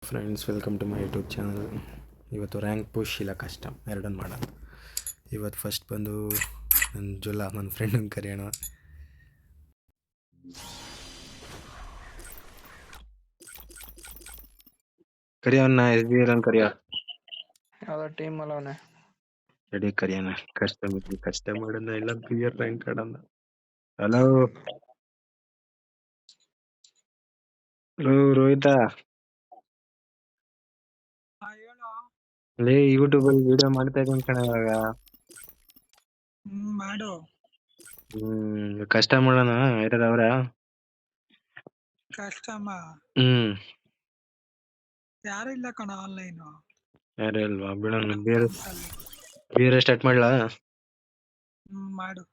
Friends, welcome to my YouTube channel. ಇವತ್ತು rank push ಇಲ್ಲ custom ಎರಡನ್ನು ಮಾಡೋಣ. ಇವತ್ತು ಫಸ್ಟ್ ಬಂದು ನನ್ನ ಫ್ರೆಂಡನ್ನು ಕರೆಯೋಣ. ಕರಿಯವನ್ನ ಎಸ್ ಬಿ ಎಲ್ ಕರಿಯ ಯಾವ್ದೋ ಟೀಮ್ ಅಲ್ಲವನೆ ರೆಡಿ ಕರಿಯೋಣ. ಕಸ್ಟಮ್ ಮಾಡೋಣ ಇಲ್ಲ ಕ್ಲಿಯರ್ ರ್ಯಾಂಕ್ ಆಡೋಣ. ಹಲೋ ರೋಹಿತಾ, ಲೇ ಯೂಟ್ಯೂಬ್ ಅಲ್ಲಿ ವಿಡಿಯೋ ಮಾಡ್ತಾ ಇದ್ದೀನಿ ಕಣ ಇವಾಗ. ಮಾಡು. ಕಷ್ಟ ಮಾಡೋಣ ಯಾರಾರ ಅವರ ಕಸ್ಟಮ ಯಾರು ಇಲ್ಲ ಕಣ ಆನ್ಲೈನ್. ಯಾರು ಇಲ್ವಾ? ಬಿಡೋಣ. ಬೇರೆ ಸ್ಟಾರ್ಟ್ ಮಾಡ್ಲಾ? ಮಾಡು.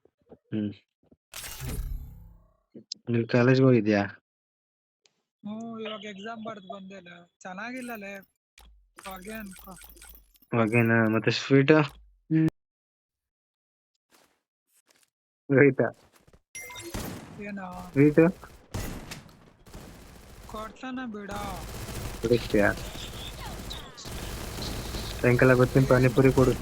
ನೀನ್ ಕಾಲೇಜ್ಗೆ ಹೋಗಿದ್ಯಾ? ಇವಾಗ ಎಕ್ಸಾಮ್ ಬರ್ದು ಬಂದಿಲ್ಲ. ಚೆನ್ನಾಗಿಲ್ಲಲೇ ಹೊಗೆ ಅನ್ಕೋ. ಹೊಗೆನಾ? ಮತ್ತೆ ಸ್ವೀಟ್ ರೋಹಿತ, ಏನೋ ಸ್ವೀಟ್ ಕೊಡ್ಸನ ಬಿಡ. ಕುಡಿಸ್ತೀಯಾ? ಸಾಯಂಕಾಲ ಬರ್ತೀನಿ, ಪಾನಿಪುರಿ ಕೊಡು.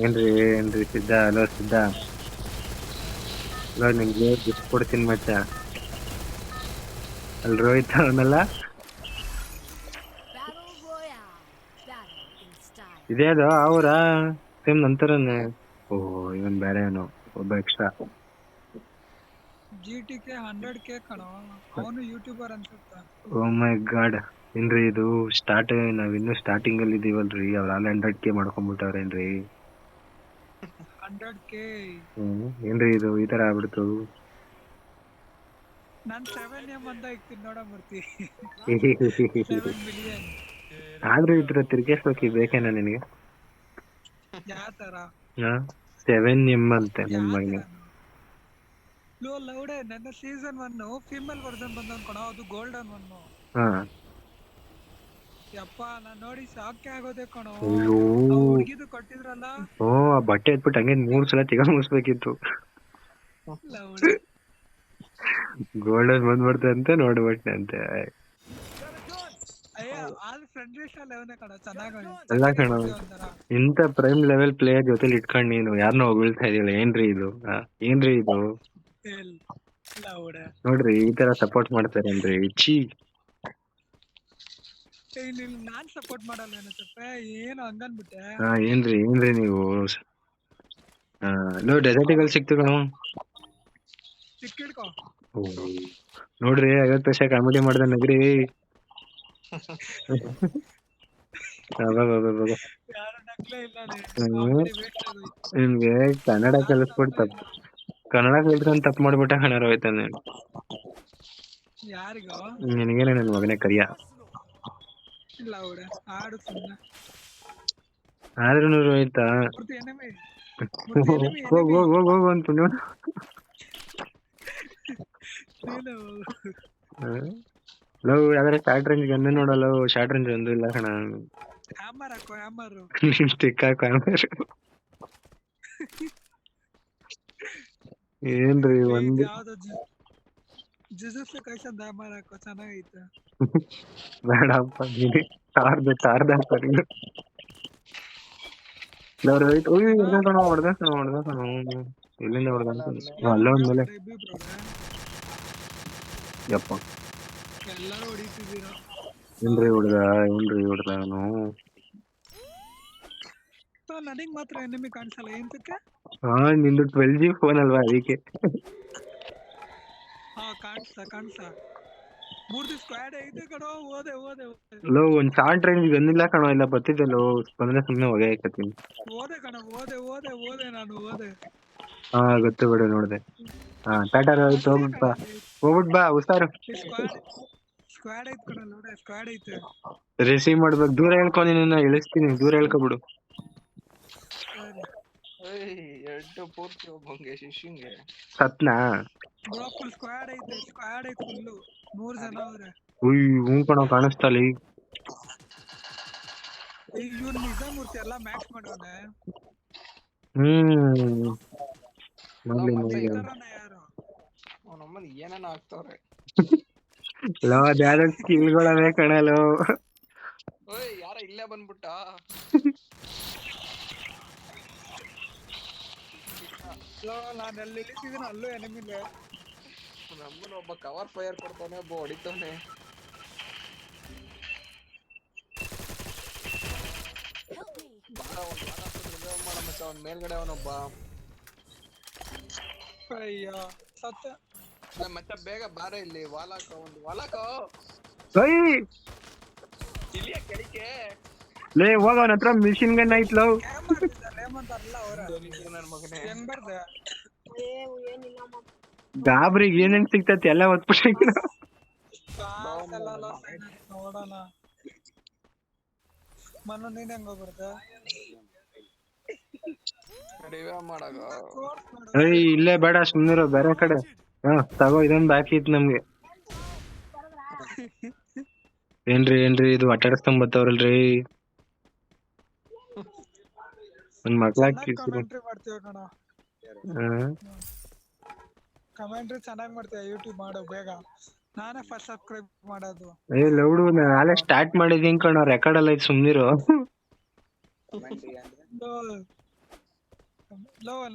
ಏನ್ರಿ ಸಿದ್ಧ? ಹಲೋ ಸಿದ್ಧ, ಹಲೋ ನಿಮ್ಗೆ ಗಿಫ್ಟ್ ಕೊಡ್ತೀನಿ ಮಚ್ಚ. ಅಲ್ಲಿ ರೋಹಿತ್ ಅವನಲ್ಲ, ಇದೇ ಅದು ಅವರ ಸೇಮ್ ನಂತರನೇ. ಓಹ್, ಇವನ್ ಬೇರೆ ಅವನು, ಒಬ್ಬ ಎಕ್ಸ್ಟ್ರಾ. GTK 100K ಕಣೋ, ಅವನು ಯೂಟ್ಯೂಬರ್ ಅನ್ಸುತ್ತ. ಓ ಮೈ ಗಾಡ್, ಏನ್ರಿ ಇದು? ನಾವಿನ್ನು ಸ್ಟಾರ್ಟಿಂಗ್ ಅಲ್ಲಿ ಇದೀವಲ್ರಿ, ಅವ್ರ ಆಲ್ 100K ಮಾಡ್ಕೊಂಡ್ಬಿಟ್ಟವ್ರೇನ್ರಿ? 100K ಏನ್ರಿ ಇದು ಈ ತರ ಆಗ್ಬಿಡ್ತು? ನಾನ್ 7M ಅಂತ ಇಕ್ತೀನಿ ನೋಡ ಮೂರ್ತಿ. 7 ಮಿಲಿಯನ್. ಆದ್ರೂ ಈ ತರ ತಿರ್ಗೇಸ್ಬೇಕಿ ಬೇಕೇನ ನಿನಗೆ? ಯಾವ ತರ? 7M ಅಂತೆ ನನ್ ಮಗನೇ. ಲೌಡೆ ನನ್ನ ಸೀಸನ್ 1 ಫಿಮೇಲ್ ವರ್ಜನ್ ಬಂದವ್ ಕಣ, ಅದು ಗೋಲ್ಡನ್ 1. ಯಪ್ಪ, ನಾನ್ ನೋಡಿ ಶಾಕ್ ಆಗೋದೆ ಕಣೋ. ಹುಡುಗಿದು ಕೊಟ್ಟಿದ್ರಲ್ಲ, ಆ ಬಟ್ಟೆ ಎತ್ಬಿಟ್ಟು ಹಂಗೆ 3 ಸಲ ತಿಗ ಮುಗಿಸ್ಬೇಕಿತ್ತು. ಗೋಲ್ಡನ್ ಬಂದ್ಬಿಡ್ತೆ ಅಂತ ನೋಡ್ಬಿಟ್ಟೆ ಅಂತೆ. ಅಯ್ಯ ಆದ್ರೆ ಫ್ರೆಂಡ್ ಲಿಸ್ಟ್ ಅಲ್ಲಿ ಅವನೇ ಕಣ. ಅಲ್ಲ ಕಣ, ಇಂತ ಪ್ರೈಮ್ ಲೆವೆಲ್ ಪ್ಲೇಯರ್ ಜೊತೆಲಿ ಇಟ್ಕೊಂಡ್ ನೀನು ಯಾರನ್ನ ಹೊಗಳ್ತಾ ಇದೀಯಲ್ಲ, ಏನ್ರಿ ಇದು? ಏನ್ರಿ ಇದು? ನೋಡ್ರಿ ಈ ತರ ಸಪೋರ್ಟ್ ಮಾಡ್ತಾರೇನ್ರಿ? ಛೀ, ನಾನ್ ಸಪೋರ್ಟ್ ಮಾಡಲ್ಲ ಏನು ಹಂಗನ್ಬಿಟ್ಟೆ. ಏನ್ರಿ ನೀವು? ಡೆಸರ್ಟಿಗಲ್ ಸಿಕ್ತು ಕಣ. ಸಿಕ್ಕಿಡ್ಕೋ ನೋಡ್ರಿ, 50 ವರ್ಷ ಕಾಮಿಡಿ ಮಾಡ್ದೆ ನಗ್ರಿ. ನಿಮ್ಗೆ ಕನ್ನಡ ಕಲಿಸ್ಬಿಟ್ಟು ಕನ್ನಡ ಕಲ್ತ್ಕೊಂಡ್ ತಪ್ಪು ಮಾಡ್ಬಿಟ್ಟ ಹಣ ರೋಯ್ತಾನೆ. ಯಾರಿಗೋ ನಿನಗೇನೆ ನನ್ ಮಗನೇ ಕರಿಯ. ಆದ್ರೂ ರೋಹಿತ, ಹೋಗು ಅಂತ ನೋಡು. ಲವ್ ಯಾವ್ದಾರ ಶಾರ್ಟ್ ರೇಂಜ್ ಗನ್ನೆ ನೋಡಲ್ಲ. ಶಾರ್ಟ್ ರೇಂಜ್ ಒಂದು ಇಲ್ಲ ಕಣ. ನಿಮ್ ಸ್ಟಿಕ್ ಹಾಕೋ. ಏನ್ರಿ ಒಂದು ಚೆನ್ನಾಗೈತೆ. ಬೇಡಪ್ಪ, ತಾರ್ದ ಎಲ್ಲಿಂದ ಹೊಡೆದ ಅಲ್ಲ ಒಂದ್ಮೇಲೆ. ಯಪ್ಪ, ಎಲ್ಲರೂ ಹೊಡಿತಿದ್ದೀರಾ? ಏನ್ರಿ ಹೊಡೆದ ಅವನು? ನನಗ್ ಮಾತ್ರ ಎನಿಮಿ ಕಾಣಿಸಲ್ಲ, ಎಂತಕ್ಕೆ? ನಿಂದು 12G ಫೋನ್ ಅಲ್ವಾ, ಅದಕ್ಕೆ. ಕಾಣಿಸ ಮೂರ್ತಿ ಸ್ಕ್ವಾಡ್ ಐತೆ ಕಣೋ. ಲೋ, ಒಂದ್ ಶಾರ್ಟ್ ರೇಂಜ್ ಗನ್ನಿಲ್ಲ ಕಣೋ. ಇಲ್ಲ ಬರ್ತಿದ್ದಲ್ಲೋ, ಬಂದ್ರೆ ಸುಮ್ನೆ ಹೊಗೆ ಹಾಕತ್ತೀನಿ. ಗೊತ್ತು ಬಿಡು, ನೋಡ್ದೆ. ಟಾಟಾ ರೋಹಿತ್, ಹೋಗ್ಬಿಟ್ ಬಾ, ಹುಷಾರು. ಸ್ಕ್ವಾಡ್ ಐತೆ ಕಣ, ನೋಡ ಸ್ಕ್ವಾಡ್ ಐತೆ. ರಿಸೀವ್ ಮಾಡ್ಬೇಕು. ದೂರ ಹೇಳ್ಕೊ, ನಿನ್ನ ಇಳಿಸ್ತೀನಿ. ದೂರ ಹೇಳ್ಕೊಬಿಡು. ಸತ್ನಾ? ಸ್ಕ್ವಾಡ್ ಐತೆ ಫುಲ್ಲು. 3 ಜನ ಅವ್ರೆ. ಹ್ಞೂ ಕಣೋ, ಕಾಣಿಸ್ತಲ್ಲಿ. ಇವ್ನು ನಿಜ ಮೂರ್ತಿ ಎಲ್ಲ ಮ್ಯಾಕ್ಸ್ ಮಾಡೋನೆ. ಮಾಡ್ಲಿ ಯಾರು ನಮ್ಮಲ್ಲಿ ಏನೇನೋ ಆಗ್ತವ್ರೆ. ಲೋ ಅದ್ಯಾವ್ದೋ ಸ್ಕಿಲ್ಗಳವೆ ಕಣಲೋ. ಓಯ್ ಯಾರ ಇಲ್ಲೇ ಬಂದ್ಬಿಟ್ಟ. ನಾನು ಎಲ್ಲಿ ಇಳಿತಿದ್ದೀನಿ ಅಲ್ಲೂ ಎನಿಮಿಲೆ. ನಮ್ಮನ್ನ ಒಬ್ಬ ಕವರ್ ಫೈರ್ ಕೊಡ್ತಾನೆ, ಒಬ್ಬ ಹೊಡಿತಾನೆ. ಬಾರ ಒಂದ್ ರಿಸರ್ವ್ ಮಾಡ ಮತ್ತೆ ಅವ್ನ್ ಮೇಲ್ಗಡೆ ಅವನೊಬ್ಬ. ಅಯ್ಯ ಸತ್ತ. ಮತ್ತೆ ಬೇಗ ಬಾರ ಇಲ್ಲಿ ವಾಲಾಕೋ, ಒಂದು ವಾಲಾಕೋ ಇಲ್ಲಿಯ ಕೆಳಕ್ಕೆ. ಲೇ ಹೋಗ ಅವನ ಹತ್ರ ಮಿಷಿನ್ ಗನ್ ಐತ್ಲೋ. ಏಮಂತಾರಲ್ಲ ಅವ್ರ ನನ್ ಮಗನೇ ಹೆಂಗ್ ಬರ್ದೆ ಗಾಬ್ರಿಗೆ ಏನೇನ್ ಸಿಗ್ತತಿ ಎಲ್ಲ ಒತ್ಬಿಟ್ಟು ನೋಡೋಣ. ಮನು ನೀನ್ ಹೆಂಗ ಬರ್ದೆ ಮಾಡಾಗ. ಇಲ್ಲೇ ಬೇಡ ಸುಮ್ನಿರು ಬೇರೆ ಕಡೆ. ತಗೋ ಇದೊಂದ್ ಬಾಕಿ ಇತ್ತು ನಮ್ಗೆ. ಏನ್ರಿ ಇದು ಆಟಾಡಸ್ಕೊಂಡ್ ಬತ್ತವ್ರಲ್ರಿ. ಒಂದ್ ಮಕ್ಳಾಗಿ ಕಮೆಂಟ್ರಿ ಮಾಡ್ತೀವಿ ಕಣ. ಕಮೆಂಟ್ರಿ ಚೆನ್ನಾಗಿ ಮಾಡ್ತೀಯ. ಯೂಟ್ಯೂಬ್ ಮಾಡು ಬೇಗ. ನಾನೇ ಫಸ್ಟ್ ಸಬ್ಸ್ಕ್ರೈಬ್ ಮಾಡೋದು. ಲೌಡು ನಾಳೆ ಸ್ಟಾರ್ಟ್ ಮಾಡಿದೀನಿ ಕಣ. ರೆಕಾರ್ಡ್ ಎಲ್ಲ ಐತ್ ಸುಮ್ನಿರು.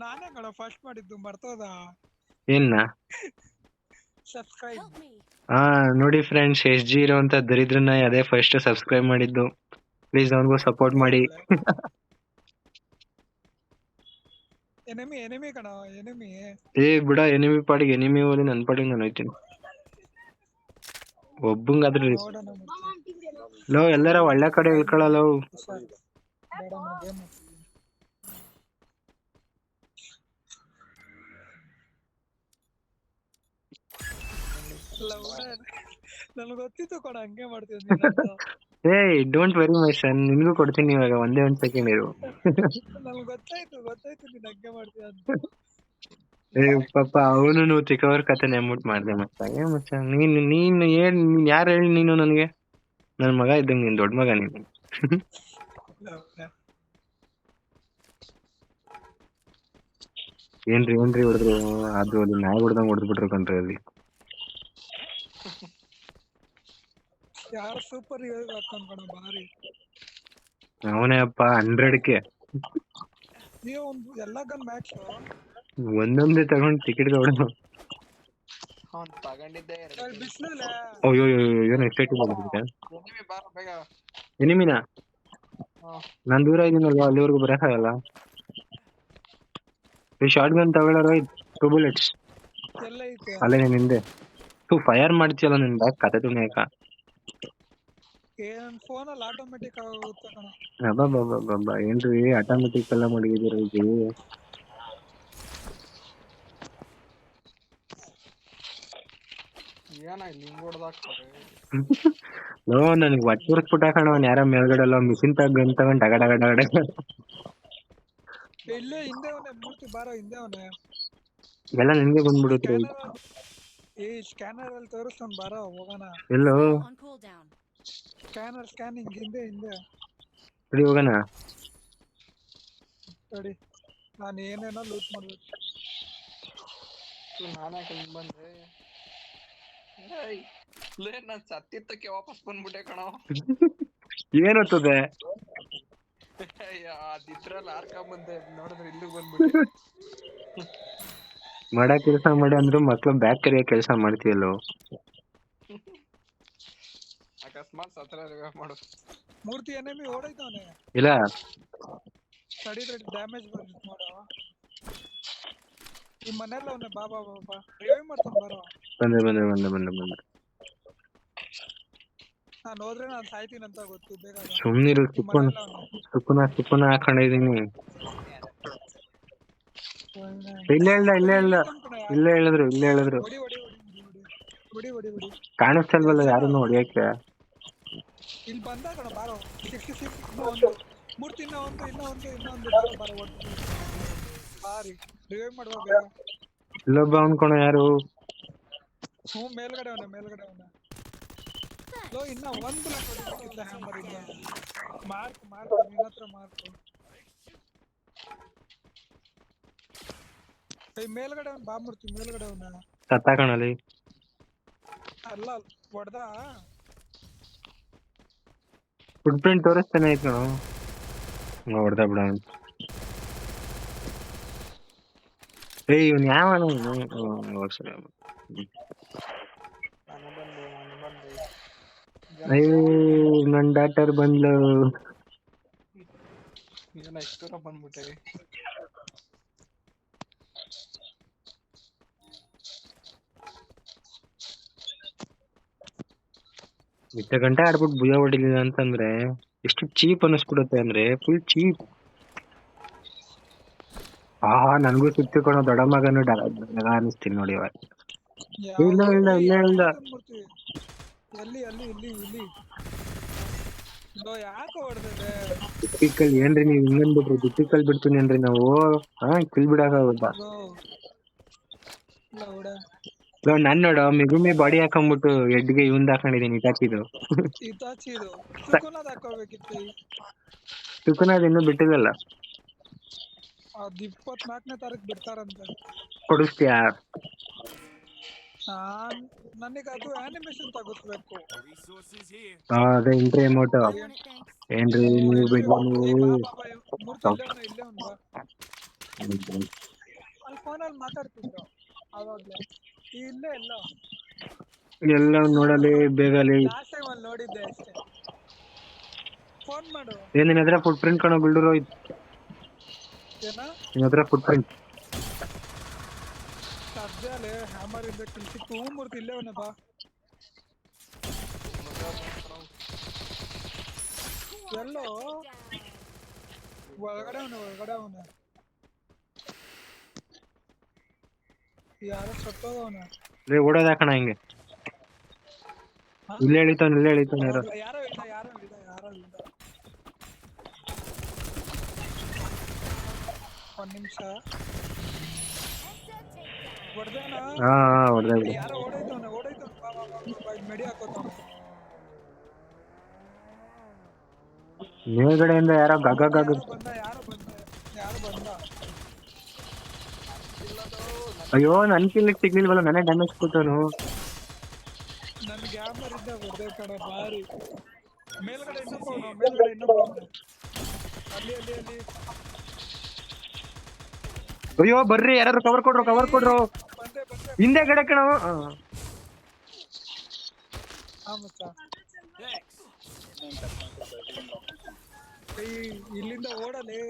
ನಾನೇ ಕಣ ಫಸ್ಟ್ ಮಾಡಿದ್ದು ಮರ್ತೋದ. ಏನ್ನ ಸಬ್ಸ್ಕ್ರೈಬ್. ನೋಡಿ ಫ್ರೆಂಡ್ಸ್, SG ಇರೋಂತ ದರಿದ್ರನ್ನ ಅದೇ ಫಸ್ಟ್ ಸಬ್ಸ್ಕ್ರೈಬ್ ಮಾಡಿದ್ದು. ಪ್ಲೀಸ್ ಅವನಿಗೂ ಸಪೋರ್ಟ್ ಮಾಡಿ. ಎನಿಮಿ ಕಣ ಎನಿಮಿ. ಬಿಡ ಎನಿಮಿ ಪಾಡಿಗೆ ಎನಿಮಿ ಹೋಲಿ, ನನ್ ಪಾಡಿಗೆ ನಾನು ಹೋಯ್ತೀನಿ. ಒಬ್ಬಂಗಾದ್ರೆ ಲೋ ಎಲ್ಲಾರ ಒಳ್ಳೆ ಕಡೆ ಇಳ್ಕೊಳಲ್ಲ. ನನ್ಗೆ ಗೊತ್ತಿತ್ತು ಕಣ ಹಂಗೆ ಮಾಡ್ತೀನಿ. ಡೋಂಟ್ ವರಿ ಮೈ ಸನ್, ನಿನ್ಗೂ ಕೊಡ್ತೀನಿ ಇವಾಗ. ಒಂದೇ ಒಂದ್ ಸೆಕೆಂಡ್ ಇರು. ನನ್ಗೆ ಗೊತ್ತಾಯ್ತು ನೀನ್ ಹಂಗೆ ಮಾಡ್ತೀಯ ಅಂತ. ಪಾಪ ಅವನು ಚಿಕ್ಕವ್ರ ಕತೆ ನೆನ್ಬಿಟ್ಟು ಮಾಡ್ದೆ ಮಚ್ಚ. ನೀನ್ ಯಾರು ಹೇಳಿ ನೀನು ನನ್ಗೆ? ನನ್ ಮಗ ಇದ್ದಂಗ, ನೀನ್ ದೊಡ್ಡ ಮಗ ನೀನು. ಏನ್ರಿ ಹೊಡೆದ್ರು? ಅದು ಅಲ್ಲಿ ನಾಯಿ ಹೊಡೆದಂಗ್ ಹೊಡೆದ್ಬಿಟ್ರು ಕಣ್ರಿ ಅಲ್ಲಿ. ಯಾರು ಸೂಪರ್ ಹಾಕೊಂಡ್ಕಣ ಬಾರಿ. ಅವನೇ ಅಪ್ಪ 100ಕ್ಕೆ. ನೀವು ಎಲ್ಲ ಗನ್ ಮ್ಯಾಚ್ ಒಂದೊಂದೇ ತಗೊಂಡ್ ಟಿಕೆಟ್ ತಗೊಂಡು ತಗೊಂಡಿದ್ದೆ. ಅಯ್ಯೋ ಏನು ಎಕ್ಸೈಟಿಂಗ್ ಆಗ್ಬಿಟ್ಟಿದೆ. ಎನಿಮಿನಾ? ನಾನ್ ದೂರ ಇದೀನಲ್ವಾ, ಅಲ್ಲಿವರೆಗೂ ಬರಕ್ಕಾಗಲ್ಲ. ಶಾರ್ಟ್ ಗನ್ ತಗೊಳ್ಳೋ. 2 bullets ಅಲ್ಲೇ ನಿನ್ ಹಿಂದೆ. ಫೈರ್ ಮಾಡ್ತೀಯಲ್ಲ ನಿನ್ ಬ್ಯಾಗ್ ಕತೆ ತುಣಿಯಕ. ಫೋನಲ್ಲಿ ಆಟೋಮೆಟಿಕ್ ಆಗುತ್ತೆ ಕಣ. ಅಬ್ಬಬ್ಬಬ್ಬ ಏನ್ರಿ ಆಟೋಮೆಟಿಕ್ ಎಲ್ಲ ಮಾಡಿದೀರ ಇದು? ನನಗ್ ಒಟ್ಟುರ್ಸ್ಬಿಟ್ಟ ಕಣ. ಯಾರ ಮೇಲ್ಗಡೆ ಎಲ್ಲ ಮಿಷಿನ್ ಗನ್ ತಗೊಂಡ್ ಡಗ ಡಗ ಡಗ ಡಗ. ಇಲ್ಲೇ ಹಿಂದೆ ಅವನೇ ಮೂರ್ತಿ ಬಾರೋ, ಹಿಂದೆ ಅವನೇ. ಎಲ್ಲ ನಿನ್ಗೆ ಬಂದ್ಬಿಡುತ್ತೆ. ಸ್ಕ್ಯಾನರ್ ಅಲ್ಲಿ ತೋರಿಸ್ತಾನ ಬಾರೋ ಹೋಗೋಣ. ಎಲ್ಲೋ ಸ್ಕ್ಯಾನಿಂಗ್ ಹಿಂದೆ ಸರಿ ಹೋಗೋಣ. ಸರಿ ನಾನು ಏನೇನೋ ಲೂಟ್ ಮಾಡ್ಬೇಕು. ನಾನೇ ಬಂದೆ. ನಾನ್ ಸತ್ತಿತ್ತಕ್ಕೆ ವಾಪಸ್ ಬಂದ್ಬಿಟ್ಟೆ ಕಣ. ಏನತ್ತದೆ? ಅದಿದ್ರಲ್ಲಿ ಆರ್ಕೊಂಬಂದೆ, ನೋಡಿದ್ರೆ ಇಲ್ಲೂ ಬಂದ್ಬಿಟ್ಟೆ. ಮಾಡ ಕೆಲಸ ಮಾಡಿ ಅಂದ್ರು ಮಕ್ಳು ಬ್ಯಾಗ್ ಕರಿಯೋ ಕೆಲಸ ಮಾಡ್ತೀಯಲ್ಲೋ. ಅಕಸ್ಮಾತ್ ಸತ್ರ ಮಾಡು. ಮೂರ್ತಿ ಎನಿಮಿ ಓಡೈತವನೆ. ಇಲ್ಲ ತಡಿದ್ರೆ ಡ್ಯಾಮೇಜ್ ಬಂದಿತ್ತು ನೋಡು. ಈ ಮನೆಲ್ಲ ಅವನೇ. ಬಾ ರಿವೈವ್ ಮಾಡ್ತಾನೆ ಬಾರೋ. ಬಂದೆ. ನಾನು ಹೋದ್ರೆ ನಾನು ಸಾಯ್ತೀನಿ ಅಂತ ಗೊತ್ತು. ಬೇಗ ಸುಮ್ನಿರು. ಸುಪ್ಪನ ಹಾಕೊಂಡಿದೀನಿ. ಇಲ್ಲೇ ಹೇಳಿದ್ರು. ಹೊಡಿ ಕಾಣಿಸ್ತಲ್ವಲ್ಲ ಯಾರನ್ನು ಹೊಡಿಯಕ್ಕೆ. ಇಲ್ಲಿ ಬಂದ ಕಣ ಬಾರೋ. 66 ಮೂರ್ತಿ ಇನ್ನೊಂದು ಬಾರೋ. ಬಾರಿ ರಿವೈವ್ ಮಾಡುವ ಬೇಗ. ಇಲ್ಲೊಬ್ಬ ಅನ್ಕೋಣ ಯಾರು. ಮೇಲ್ಗಡೆ ಅವನ. ಇನ್ನ ಒಂದು ಹ್ಯಾಮರ್ ಇಲ್ಲ. ಮಾರ್ಕ್ ನಿನ್ನ ಹತ್ರ ಮಾರ್ಕ್. ಮೇಲ್ಗಡೆ ಅವನ್ ಬಾ ಮೂರ್ತಿ. ಮೇಲ್ಗಡೆ ಅವನ ಸತ್ತಾಕಣಲ್ಲಿ. ಅಲ್ಲ ಹೊಡ್ದ ಫುಟ್ ಪ್ರಿಂಟ್ ತೋರಿಸ್ತಾನೆ ಆಯ್ತು ಹೊಡ್ದ ಬಿಡ ಇವ್ನು ಯಾವ ಸರಿ ನಾನು ಬಂದೆ ನನ್ ಡಾಕ್ಟರ್ ಬಂದ್ಲು ಏನ ಎಷ್ಟು ದೂರ ಬಂದ್ಬಿಟ್ಟೆ ಇಷ್ಟ ಗಂಟೆ ಆಡ್ಬಿಟ್ಟು ಭುಜ ಹೊಡಿಲಿಲ್ಲ ಅಂತಂದ್ರೆ ಎಷ್ಟು ಚೀಪ್ ಅನ್ನಿಸ್ಬಿಡುತ್ತೆ ಅಂದ್ರೆ ಫುಲ್ ಚೀಪ್. ನನ್ಗೂ ಸಿಕ್ತಿಕೊಂಡು ದೊಡ್ಡ ಮಗನು ಅನಿಸ್ತೀನಿ ನೋಡಿ ಇವಾಗ. ಇಲ್ಲ ಇಲ್ಲ ಇಲ್ಲ ಇಲ್ಲ ಎಲ್ಲಿ ಅಲ್ಲಿ ಇಲ್ಲಿ ಇಲ್ಲಿ ಯಾಕೆ ಹೊಡೆದಿದೆ ಡಿಫಿಕಲ್ ಏನ್ರಿ ನೀವ್ ಹಿಂಗಂದ್ಬಿಟ್ರಿ ಡಿಫಿಕಲ್ ಬಿಡ್ತೀನಿ ಏನ್ರಿ ನಾವು ಕಿಲ್ ಬಿಡಾಕಾಗುತ್ತಾ ನಾನ್ ನೋಡು ಮಿಗುಮಿ ಬಾಡಿ ಹಾಕೊಂಡ್ಬಿಟ್ಟು ಎಡ್ಗೆ ಇವಂದ್ ಹಾಕೊಂಡಿದೀನಿ ಇಟಾಚಿದು ತುಕುನಾದ್ ಇನ್ನೂ ಬಿಟ್ಟಿದಲ್ಲ. ಅದ್ 24ನೇ ತಾರೀಕು ಬಿಡ್ತಾರಂತೆ. ಕೊಡಿಸ್ತೀಯಾ? ನನಗೆ ಅದು ಆನಿಮೇಷನ್ ತಗೋಸ್ಬೇಕು. ಅದೇ ಎಂಟ್ರಿ ಅಮೌಂಟ್ ಏನ್ರಿ ನೀವು ಬಿಡ್ಬ ಅಲ್ಲಿ ಫೋನಲ್ಲಿ ಮಾತಾಡ್ತಿದ್ರು ಅವಾಗ್ಲೇ. ಇಲ್ಲೇ ಎಲ್ಲ ನೋಡಲಿ ಬೇಗಲಿ. ಲಾಸ್ಟ್ ಟೈಮ್ ಅಲ್ಲಿ ನೋಡಿದ್ದೆ ಅಷ್ಟೇ. ಫೋನ್ ಮಾಡು. ನಿನ್ನ ಹತ್ರ ಫುಟ್ ಪ್ರಿಂಟ್ ಕಾಣೋ ಬಿಲ್ಡರ್ ಹೋಯ್ತು. ನಿನ್ನ ಹತ್ರ ಫುಟ್ ಪ್ರಿಂಟ್ ಸದ್ಯಲೆ ಹ್ಯಾಮರ್ ಇಂದ ಕಿಲ್ಸಿತ್ತು ಮೂರ್ತಿ ಇಲ್ಲೇ ಅವನಪ್ಪ. ಎಲ್ಲೋ ಒಳಗಡೆ ಅವನ ಯಾರೋ ಸತ್ತೋಗವನ. ಓಡೋದ ಕಣ ಹಿಂಗೆ. ಇಲ್ಲೇ ಎಳಿತಾನ ಯಾರೋ ಇಲ್ಲ. ಒಂದ್ ನಿಮಿಷ ಹೊಡೆದ ಯಾರೋ ಓಡೈತವನ ಮೆಡಿ ಹಾಕೋತವನ. ಮೇಲ್ಗಡೆಯಿಂದ ಯಾರೋ ಗಗ ಬಂದ. ಅಯ್ಯೋ ನನ್ ಕಿಲ್ಲಿಗೆ ಸಿಗ್ಲಿಲ್ವಲ್ಲ, ನನಗೆ ಡ್ಯಾಮೇಜ್ ಕೊಟ್ಟನು. ನನ್ ಗ್ಯಾಮರ್ ಇದ್ದ ಹೊಡೆದ ಕಡೆ ಬಾರಿ. ಮೇಲ್ಗಡೆ ಇನ್ನೊಬ್ಬ ಅಲ್ಲಿ ಅಯ್ಯೋ ಬರ್ರಿ ಯಾರು ಕವರ್ ಕೊಡ್ರು ಹಿಂದೆ ಗಡೆ ಕಣ. ಇಲ್ಲಿಂದ ಓಡಲಿ.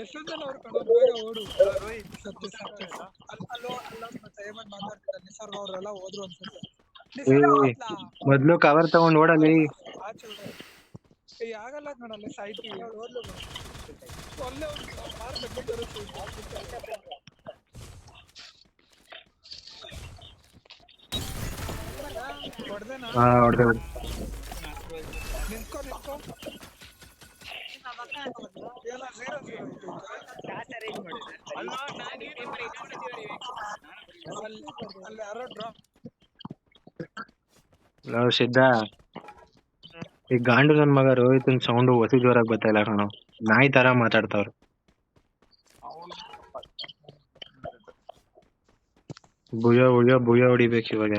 ಎಷ್ಟೊಂದ್ ಜನ ಅವ್ರು ಕಣ ಬೇಗ ಓಡು. ಮಾತಾಡ್ತಿದ್ದ ನಿಸರ್ಗ ಅವ್ರೆಲ್ಲ ಹೋದ್ರು ಅನ್ಸುತ್ತೆ. ಮೊದ್ಲು ಕವರ್ ತಗೊಂಡ್ ಓಡಲಿ. ಆಗಲ್ಲ ಕಣಲ್ಲಿ ಸಾಯ್ತೀವಿ. ಒಳ್ಳೆ ಹೊಡೆದೆ ನಿಂತ್ಕೊ ಅಲ್ಲಿ ಯಾರೋ ಡ್ರಾಪ್. ಸಿದ್ಧ ಈ ಗಾಂಡು ನನ್ ಮಗ ರೋಹಿತನ್ ಸೌಂಡ್ ಹೊಸಿ ಜೋರಾಗಿ ಬರ್ತಾ ಇಲ್ಲ ಕಣೋ, ನಾಯಿ ತರ ಮಾತಾಡ್ತಾವ್ರು. ಭುಜ ಹೊಡಿಬೇಕು ಇವಾಗ.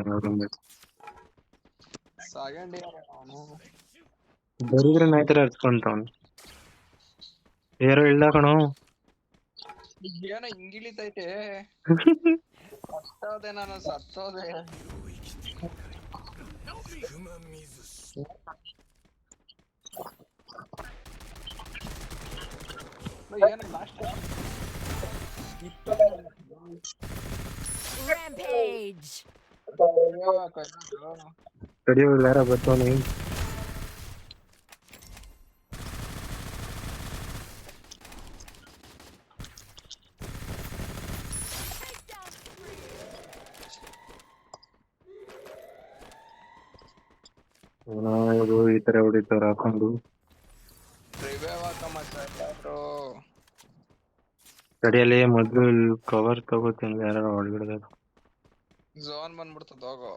ಬರಿದ್ರೆ ನಾಯಿ ತರ ಹರ್ಸ್ಕೊಂತವ್ನು. ಯಾರೋ ಇಲ್ಲ ಕಣೋ. ಏನೋ ಹಿಂಗಿಳಿತೈತೆ. ನಾನು ಸತ್ತೋದೆ. ತಡಿಯೋರು ಯಾರ ಬರ್ತಾನೆ. ಈ ತರ ಹೊಡಿತಾರ ಹಾಕೊಂಡು. ತಡಿಯಲ್ಲಿ ಮೊದ್ಲು ಕವರ್ ತಗೋತೀನಿ. ಯಾರು ಹೊಡ್ಬಿಡ್ದ ಝೋನ್ ಬಂದ್ಬಿಡ್ತದ ಹೋಗೋ.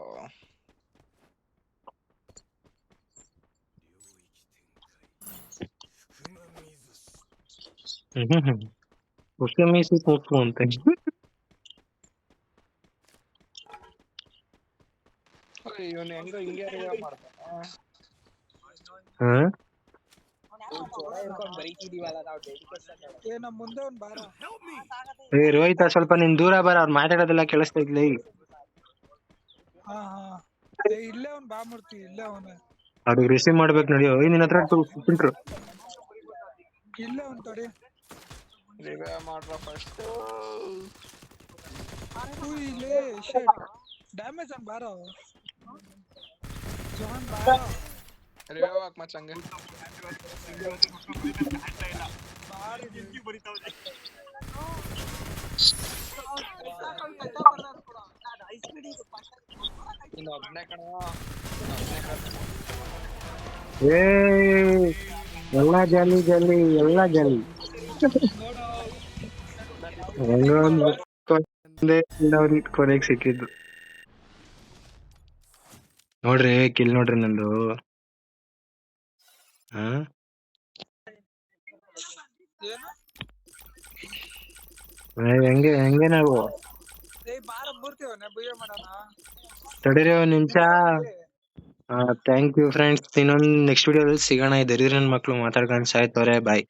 ಉಸ್ಕೆ ಮೀಸಿ ಕೂತು ಅಂತ. ಇವನು ಹೆಂಗೋ ಹಿಂಗೆ ರಿವೈವ್ ಮಾಡ್ತಾನೆ. ಹಾ ಏ ನಮ್ ಮುಂದೆ ಒಂದ್ ಬಾರ. ಏ ರೋಹಿತ ಸ್ವಲ್ಪ ನೀನ್ ದೂರ ಬರ, ಅವ್ರು ಮಾತಾಡೋದೆಲ್ಲ ಕೇಳಿಸ್ತಾ ಇದ್ಲಿ. ಹಾ ಹಾ ಏ ಇಲ್ಲೇ ಒಂದ್ ಬಾ ಮೂರ್ತಿ, ಇಲ್ಲೇ ಅವನ. ಅವ್ರಿಗೆ ರಿಸೀವ್ ಮಾಡ್ಬೇಕು ನೋಡಿ. ನಿನ್ನ ಹತ್ರ ಬಿಟ್ರು. ಇಲ್ಲೇ ಒಂದ್ ತಡಿ. ರಿವೈವ್ ಮಾಡ್ರ ಫಸ್ಟ್. ಇಲ್ಲೇ ಶೇಟ್ ಡ್ಯಾಮೇಜ್ ಒಂದ್ ಬಾರ. ಜೋಹನ್ ಬಾರ. ರಿವೈವ್ ಹಾಕ್ ಮಚ್ಚ ಹಂಗೆ. ಇನ್ನು ಒಬ್ನೇ ಕಣೋ. ಏ ಎಲ್ಲಾ ಜಾಲಿ ಜಾಲಿ, ಎಲ್ಲಾ ಜಾಲಿ. ಕೊನೆಗೆ ಸಿಕ್ಕಿದ್ದು ನೋಡ್ರಿ, ಕಿಲ್ ನೋಡ್ರಿ ನಂದು. ಹಾ ಹೆಂಗೆ ಹೆಂಗೆ ನಾವು ಬಾರ ಮೂರ್ತಿವನ್ನ ಬುಯ್ಯ ಮಾಡೋಣ. ತಡೀರಿ ಒಂದ್ ನಿಮಿಷ. Thank you friends. ಇನ್ನೊಂದು ನೆಕ್ಸ್ಟ್ ವಿಡಿಯೋದಲ್ಲಿ ಸಿಗೋಣ. ಈ ದರಿದ್ರ ಮಕ್ಳು ಮಾತಾಡ್ಕೊಂಡು ಸಾಯ್ತವ್ರೆ. ಬಾಯ್.